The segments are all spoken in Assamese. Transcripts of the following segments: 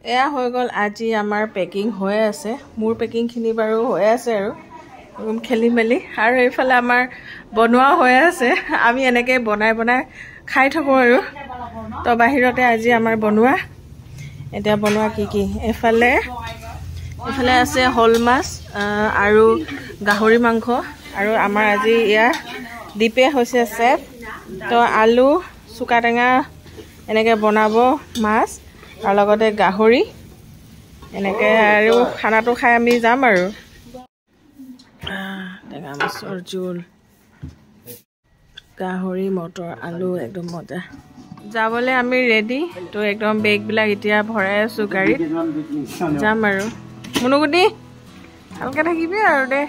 এয়া হৈ গ'ল আজি আমাৰ পেকিং হৈ আছে মোৰ পেকিংখিনি বাৰু হৈ আছে আৰু ৰুম খেলি মেলি আৰু এইফালে আমাৰ বনোৱা হৈ আছে আমি এনেকৈ বনাই বনাই খাই থাকোঁ আৰু তো বাহিৰতে আজি আমাৰ বনোৱা এতিয়া বনোৱা কি এইফালে আছে হল মাছ আৰু গাহৰি মাংস আৰু আমাৰ আজি ইয়া দীপে হৈছে চেফ তো আলু চুকা টেঙা এনেকৈ বনাব মাছ আৰু লগতে গাহৰি এনেকৈ আৰু খানাটো খাই আমি যাম আৰু টেঙা মাছৰ জোল গাহৰি মটৰ আলু একদম মজা যাবলৈ আমি ৰেডি তো একদম বেগবিলাক এতিয়া ভৰাই আছোঁ গাড়ীত যাম আৰু মুনুগুটি ভালকৈ থাকিবি আৰু দে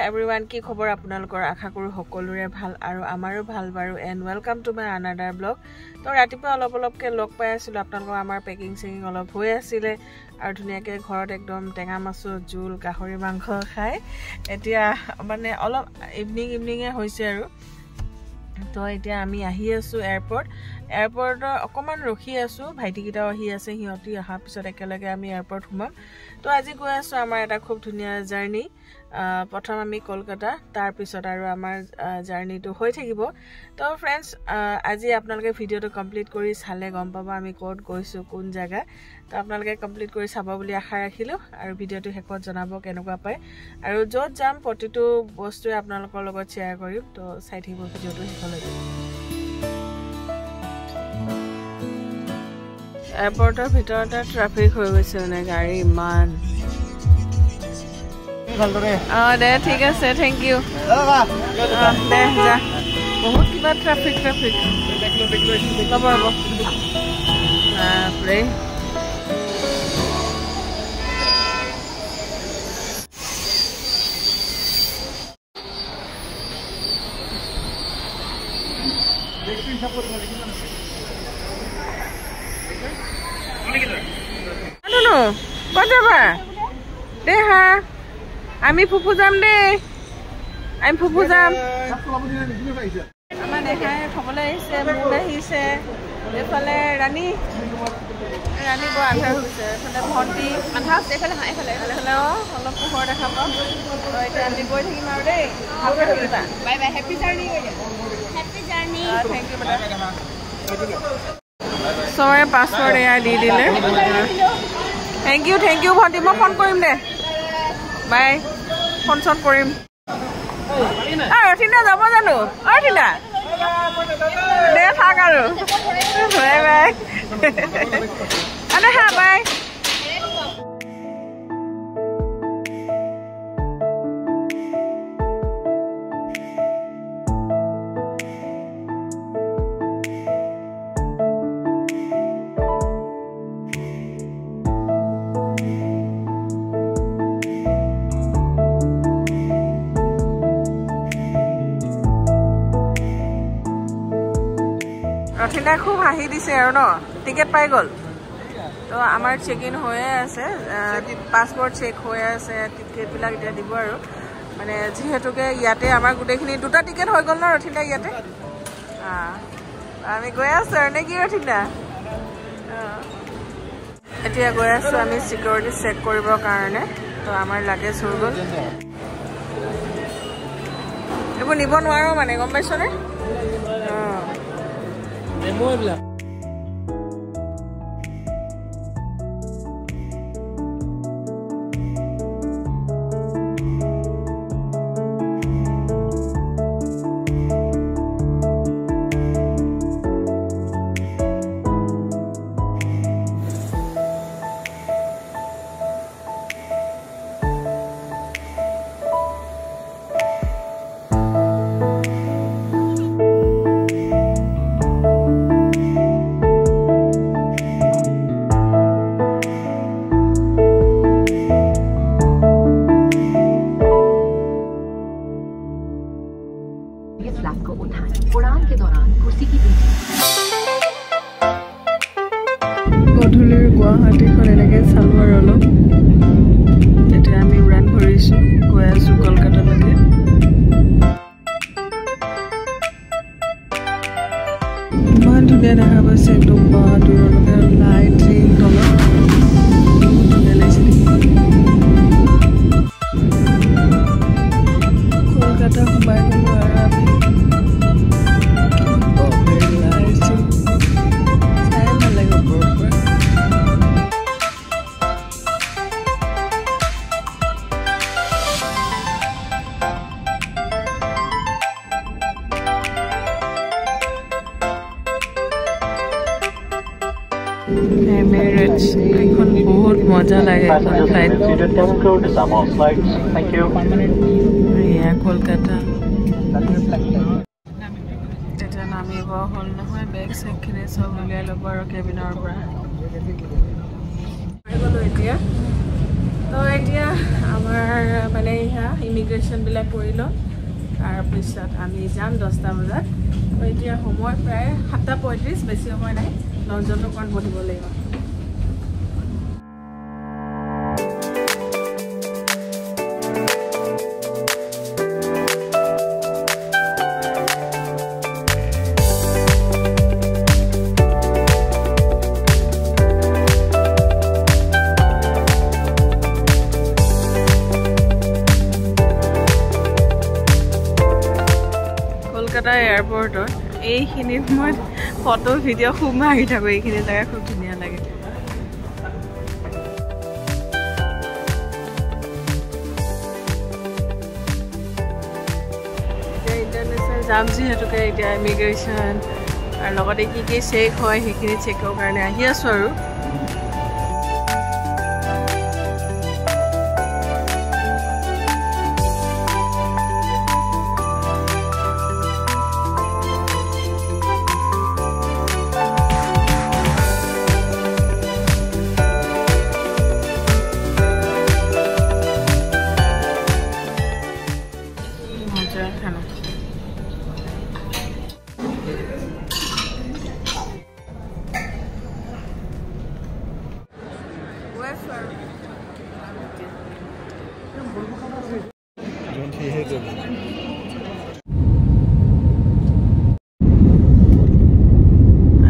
এভৰিৱান কি খবৰ আপোনালোকৰ আশা কৰোঁ সকলোৰে ভাল আৰু আমাৰো ভাল বাৰু and welcome to my another blog তো ৰাতিপুৱা অলপকৈ লগ পাই আছিলোঁ আপোনালোকৰ আমাৰ পেকিং চেকিং অলপ হৈ আছিলে আৰু ধুনীয়াকৈ ঘৰত একদম টেঙা মাছৰ জোল গাহৰি মাংস খাই এতিয়া মানে অলপ ইভিনিঙে হৈছে আৰু তো এতিয়া আমি আহি আছোঁ এয়াৰপৰ্টৰ অকণমান ৰখি আছোঁ ভাইটিকেইটাও আহি আছে সিহঁতি অহাৰ পিছত একেলগে আমি এয়াৰপৰ্ট সোমাম তো আজি গৈ আছোঁ আমাৰ এটা খুব ধুনীয়া জাৰ্ণি প্ৰথম আমি কলকাতা তাৰপিছত আৰু আমাৰ জাৰ্ণিটো হৈ থাকিব তো ফ্ৰেণ্ডছ আজি আপোনালোকে ভিডিঅ'টো কমপ্লিট কৰি চালে গম পাব আমি ক'ত গৈছোঁ কোন জেগা তো আপোনালোকে কমপ্লিট কৰি চাব বুলি আশা ৰাখিলোঁ আৰু ভিডিঅ'টো শেষত জনাব কেনেকুৱা পায় আৰু য'ত যাম প্ৰতিটো বস্তুৱে আপোনালোকৰ লগত শ্বেয়াৰ কৰিম তো চাই থাকিব ভিডিঅ'টো শেষলৈকে এয়াৰপৰ্টৰ ভিতৰতে ট্ৰাফিক হৈ গৈছে মানে গাড়ী ইমান দে ঠিক আছে থেংক ইউ দে যা বহুত কিবা ট্ৰাফিক ল'ব বাপৰে ক'ত যাবা দে হা আমি ফুপু যাম দেই আমি ফুপু যাম আমাৰ দেখাই থ'বলৈ আহিছে মোক আহিছে এইফালে ৰাণী বৰ আন্ধাৰ হৈছে এইফালে ভণ্টি আন্ধাৰ হৈছে এইফালে অলপ পোহৰ দেখা পাওঁ এতিয়া আমি গৈ থাকিম আৰু দেই ভালকৈ থাকিবা bye bye happy journey thank you চবৰে পাছপৰ্ট এয়া দি দিলে থেংক ইউ ভণ্টি মই ফোন কৰিম দে বাই ফোন চন কৰিম ৰথিনা যাব জানো ৰথিনা দে থাক আৰু বাই বাই হা বাই ৰথিনা খুব হাঁহি দিছে আৰু ন টিকেট পাই গ'ল তো আমাৰ চেক ইন হৈয়ে আছে পাছপৰ্ট চেক হৈ আছে টিকেটবিলাক এতিয়া দিব আৰু মানে যিহেতুকে ইয়াতে আমাৰ গোটেইখিনি দুটা টিকেট হৈ গ'ল ন ৰথিনা ইয়াতে আমি গৈ আছোঁ আৰু নে কি ৰথিনা এতিয়া গৈ আছোঁ আমি ছিকিউৰিটি চেক কৰিবৰ কাৰণে তো আমাৰ লাগেজ হৈ গ'ল এইবোৰ নিব নোৱাৰোঁ মানে গম পাইছনে Muebla. গধূলিৰ গুৱাহাটীখন এনেকৈ চালোঁ আৰু অলপ এতিয়া আমি উৰাণ ভৰিছোঁ গৈ আছোঁ কলকাতালৈকে ইমান ধুনীয়া দেখা পাইছে একদম দূৰলৈকে লাইটিং তলত ধুনীয়া লাগিছে দেখি কলকাতা সোমাই গ'লো আৰু আমি চাই ভাল লাগে ওপৰৰ পৰা Emirates এখন বহুত মজা লাগে ফ্লাইট এয়া কলকাতা এটা নামিব হ'ল নহয় বেগ চেগখিনি চব উলিয়াই ল'ব আৰু কেবিনৰ পৰা গ'লো এতিয়া তো এতিয়া আমাৰ মানে এয়া ইমিগ্ৰেশ্যনবিলাক কৰি লওঁ তাৰপিছত আমি যাম 10টা বজাত তো এতিয়া সময় প্ৰায় 7:35 বেছি সময় নাই লঞ্চতো অকণ বহিব লাগিব কলকাতা এয়াৰপৰ্টৰ এইখিনিত মই ফটো ভিডিঅ' খুব মাৰি থাকোঁ এইখিনি জেগা খুব ধুনীয়া লাগে এতিয়া ইণ্টাৰনেশ্যনেল যাম যিহেতুকে এতিয়া ইমিগ্ৰেশ্যন আৰু লগতে কি কি চেক হয় সেইখিনি চেকৰ কাৰণে আহি আছোঁ আৰু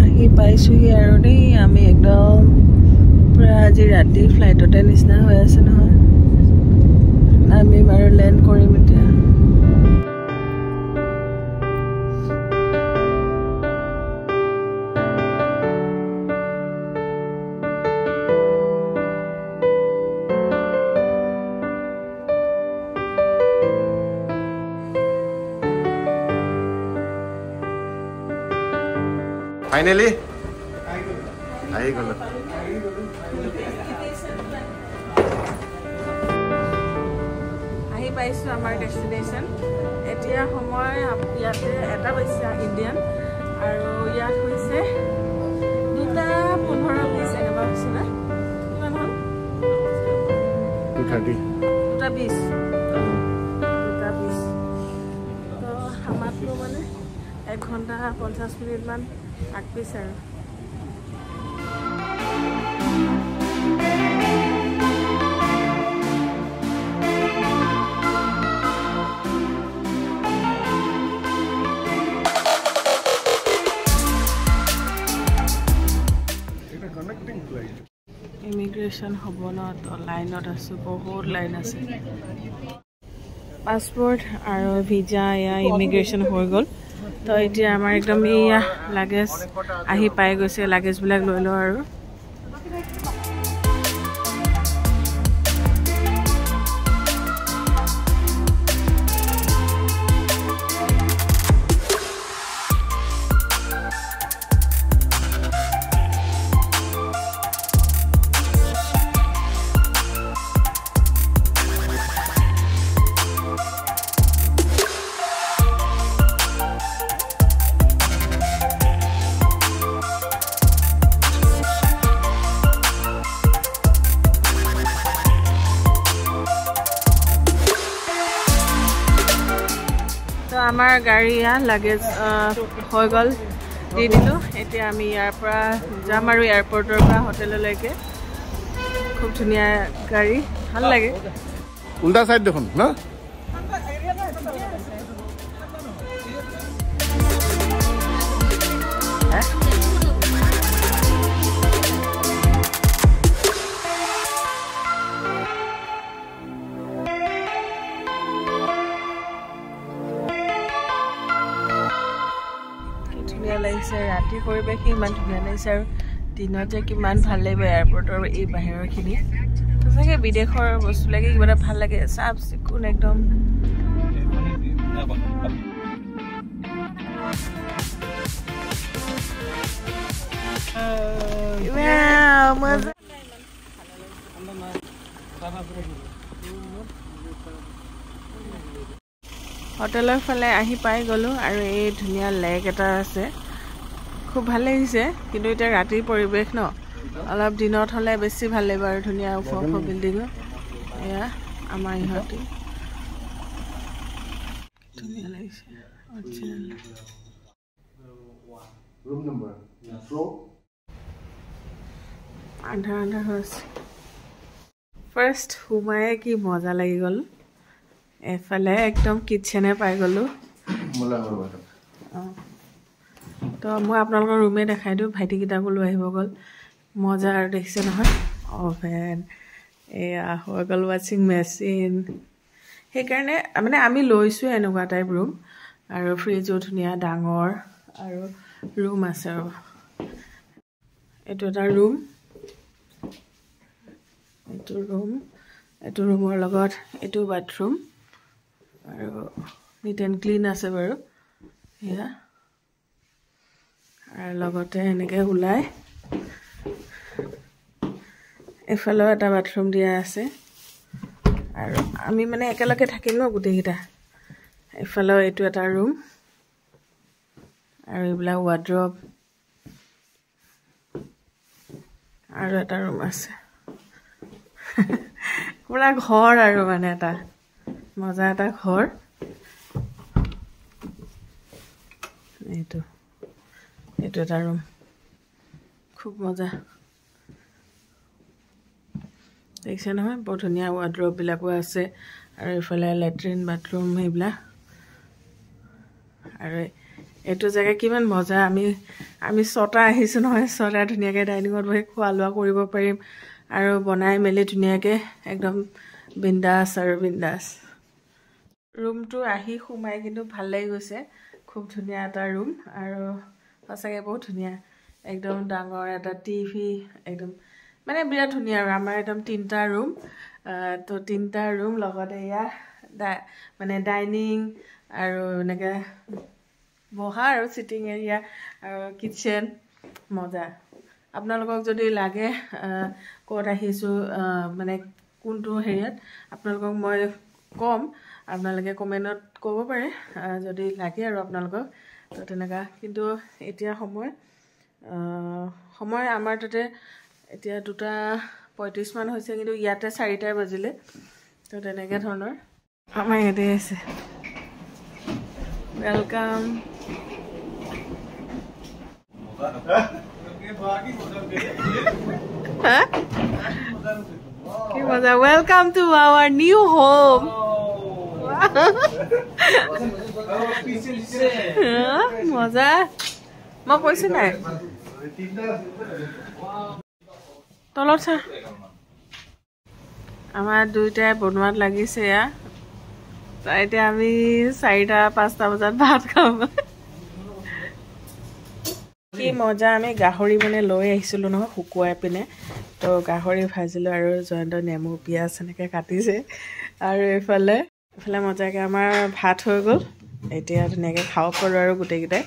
আহি পাইছোহি আৰু দেই আমি একদম পুৰা আজি ৰাতি ফ্লাইটতে নিচিনা হৈ আছে নহয় আমি বাৰু লেণ্ড কৰিম এতিয়া Finally, I go. আহি পাইছোঁ আমাৰ ডেষ্টিনেশ্যন এতিয়া সময় ইয়াতে 1টা বাজিছে ইণ্ডিয়ান আৰু ইয়াত হৈছে 2:15 এনেকুৱা হৈছিলে কিমান হ'ল 2:30 2:20 তো আমাতকৈ মানে 1 ঘণ্টা 50 মিনিটমান আগপিছ আৰু ইমিগ্ৰেশ্যন হ'ব ন তো লাইনত আছোঁ বহুত লাইন আছে পাছপোৰ্ট আৰু ভিজা এয়া ইমিগ্ৰেশ্যন হৈ গ'ল তো এতিয়া আমাৰ একদম এয়া লাগেজ আহি পাই গৈছে লাগেজবিলাক লৈ লওঁ আৰু আমাৰ গাড়ী লাগেজ হৈ গ'ল দি দিলোঁ এতিয়া আমি ইয়াৰ পৰা যাম আৰু এয়াৰপৰ্টৰ পৰা হোটেললৈকে খুব ধুনীয়া গাড়ী ভাল লাগে উল্টা সাইড দেখুন না ধুনীয়া লাগিছে ৰাতিৰ পৰিৱেশ ইমান ধুনীয়া লাগিছে আৰু দিনত যে কিমান ভাল লাগিব এয়াৰপৰ্টৰ এই বাহিৰৰখিনি সঁচাকৈ বিদেশৰ বস্তুবিলাকে কিবা এটা ভাল লাগে চাফ চিকুণ একদম হোটেলৰ ফালে আহি পাই গ'লোঁ আৰু এই ধুনীয়া লেক এটা আছে খুব ভাল লাগিছে কিন্তু এতিয়া ৰাতিৰ পৰিৱেশ ন অলপ দিনত হ'লে বেছি ভাল লাগিব আৰু ধুনীয়া ওখ ওখ বিল্ডিঙো এয়া আমাৰ ইহঁতে ধুনীয়া লাগিছে আন্ধাৰ আন্ধাৰ হৈছে ফাৰ্ষ্ট সোমায়ে কি মজা লাগি গ'ল এফালে একদম কিটচেনে পাই গ'লোঁ তো মই আপোনালোকৰ ৰুমে দেখাই দিওঁ ভাইটিকেইটাকো লৈ আহিব গ'ল মজা আৰু দেখিছে নহয় অভেন এয়া হৈ গ'ল ৱাশ্বিং মেচিন সেইকাৰণে মানে আমি লৈছোঁ এনেকুৱা টাইপ ৰুম আৰু ফ্ৰিজো ধুনীয়া ডাঙৰ আৰু ৰুম আছে আৰু এইটো এটা ৰুম এইটো ৰুমৰ লগত এইটো বাথৰুম আৰু নিট এণ্ড ক্লিন আছে বাৰু এয়া আৰু লগতে এনেকৈ ওলাই এফালেও এটা বাথৰুম দিয়া আছে আৰু আমি মানে একেলগে থাকিম ন গোটেইকেইটা এফালেও এইটো এটা ৰুম আৰু এইবিলাক ৱাৰ্ড্ৰব আৰু এটা ৰুম আছে পুৰা ঘৰ আৰু মানে এটা মজা এটা ঘৰ এইটো এটা ৰুম খুব মজা দেখিছে নহয় বৰ ধুনীয়া ৱাৰ্ড্ৰববিলাকো আছে আৰু এইফালে লেট্ৰিন বাথৰুম সেইবিলাক আৰু এইটো জেগা কিমান মজা আমি ছটা আহিছোঁ নহয় ছটা ধুনীয়াকৈ ডাইনিঙত বহি খোৱা লোৱা কৰিব পাৰিম আৰু বনাই মেলি ধুনীয়াকৈ একদম বিন্দাছ আৰু বিন্দাছ ৰুমটো আহি সোমাই কিন্তু ভাল লাগি গৈছে খুব ধুনীয়া এটা ৰুম আৰু সঁচাকৈ বহুত ধুনীয়া একদম ডাঙৰ এটা টিভি একদম মানে বিৰাট ধুনীয়া আৰু আমাৰ একদম তিনিটা ৰুম তো তিনিটা ৰুম লগতে এয়া মানে ডাইনিং আৰু এনেকৈ বহা আৰু চিটিং এৰিয়া আৰু কিটচেন মজা আপোনালোকক যদি লাগে ক'ত আহিছোঁ মানে কোনটো হেৰিয়াত আপোনালোকক মই ক'ম আপোনালোকে কমেণ্টত ক'ব পাৰে যদি লাগে আৰু আপোনালোকক তো তেনেকুৱা কিন্তু এতিয়া সময় আমাৰ তাতে এতিয়া 2:35 মান হৈছে কিন্তু ইয়াতে 4টা বাজিলে তো তেনেকৈ ধৰণৰ আমাৰ ইয়াতে আছে ৱেলকাম কি মজা welcome to our new home মজা মই কৈছো নাই তলত চা আমাৰ দুইটাই বনোৱাত লাগিছে এয়া এতিয়া আমি 4-5টা বজাত ভাত খাম কি মজা আমি গাহৰি মানে লৈ আহিছিলোঁ নহয় শুকুৱাই পিনে তো গাহৰি ভাজিলোঁ আৰু জয়ন্ত নেমু পিঁয়াজ এনেকৈ কাটিছে আৰু এইফালে মজাকৈ আমাৰ ভাত হৈ গ'ল এতিয়া ধুনীয়াকৈ খাব পাৰোঁ আৰু গোটেইকেইটাই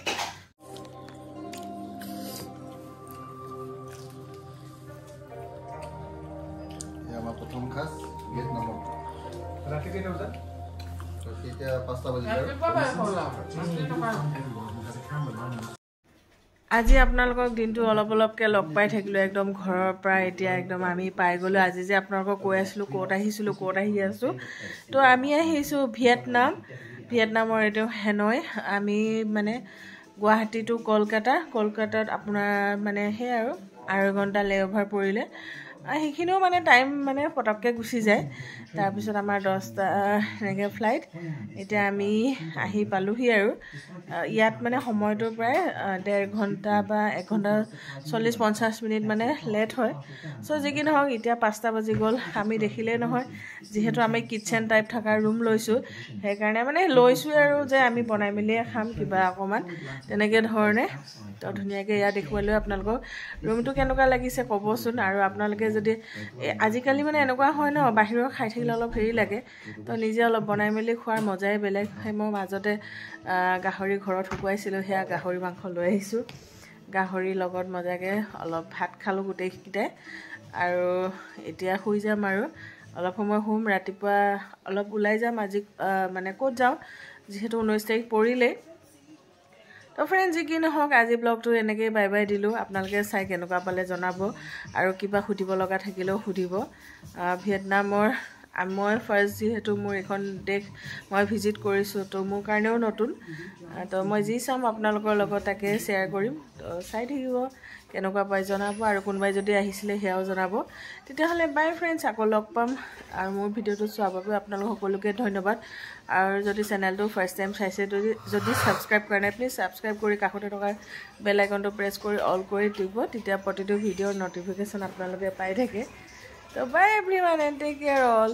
আজি আপোনালোকক দিনটো অলপকৈ লগ পাই থাকিলোঁ একদম ঘৰৰ পৰা এতিয়া একদম আমি পাই গ'লোঁ আজি যে আপোনালোকক কৈ আছিলোঁ ক'ত আহিছিলোঁ ক'ত আহি আছোঁ তো আমি আহিছোঁ ভিয়েটনামৰ এইটো হেনয় আমি মানে গুৱাহাটী টু কলকাতাত আপোনাৰ মানে সেই আৰু ঘণ্টা লেঅ'ভাৰ পৰিলে সেইখিনিও মানে টাইম মানে পটককৈ গুচি যায় তাৰপিছত আমাৰ 10টা এনেকৈ ফ্লাইট এতিয়া আমি আহি পালোহি আৰু ইয়াত মানে সময়টো প্ৰায় 1.5 ঘণ্টা বা 1 ঘণ্টা 40-50 মিনিট মানে লেট হয় চ' যি কি নহওক এতিয়া 5টা বাজি গ'ল আমি দেখিলেই নহয় যিহেতু আমি কিটচেন টাইপ থকা ৰুম লৈছোঁ সেইকাৰণে মানে লৈছোঁ আৰু যে আমি বনাই মেলিয়ে খাম কিবা অকণমান তেনেকৈ ধৰণে তো ধুনীয়াকৈ ইয়াত দেখুৱালোঁ আপোনালোকক ৰুমটো কেনেকুৱা লাগিছে ক'বচোন আৰু আপোনালোকে যদি আজিকালি মানে এনেকুৱা হয় ন বাহিৰৰ খাই থাকিলে অলপ হেৰি লাগে তো নিজে অলপ বনাই মেলি খোৱাৰ মজাই বেলেগ সেই মই মাজতে গাহৰি ঘৰত শুকুৱাইছিলোঁ সেয়া গাহৰি মাংস লৈ আহিছোঁ গাহৰিৰ লগত মজাকৈ অলপ ভাত খালোঁ গোটেইকেইটাই আৰু এতিয়া শুই যাম আৰু অলপ সময় শুম ৰাতিপুৱা অলপ ওলাই যাম আজি মানে ক'ত যাওঁ যিহেতু 19 তাৰিখ পৰিলেই তো ফ্ৰেণ্ড যি কি নহওক আজি ব্লগটো এনেকৈ বাই বাই দিলোঁ আপোনালোকে চাই কেনেকুৱা পালে জনাব আৰু কিবা সুধিব লগা থাকিলেও সুধিব ভিয়েটনামৰ মই ফাৰ্ষ্ট যিহেতু মোৰ এখন দেশ মই ভিজিট কৰিছোঁ তো মোৰ কাৰণেও নতুন তো মই যি চাম আপোনালোকৰ লগত তাকে শ্বেয়াৰ কৰিম তো চাই থাকিব কেনেকুৱা পাই জনাব আৰু কোনোবাই যদি আহিছিলে সেয়াও জনাব তেতিয়াহ'লে বাই ফ্ৰেণ্ডছ আকৌ লগ পাম আৰু মোৰ ভিডিঅ'টো চোৱাৰ বাবে আপোনালোক সকলোকে ধন্যবাদ আৰু যদি চেনেলটো ফাৰ্ষ্ট টাইম চাইছে যদি ছাবস্ক্ৰাইব কৰা নাই প্লিজ ছাবস্ক্ৰাইব কৰি কাষতে থকা বেল আইকনটো প্ৰেছ কৰি অল কৰি দিব তেতিয়া প্ৰতিটো ভিডিঅ'ৰ ন'টিফিকেশ্যন আপোনালোকে পাই থাকে তো bye everyone and take care all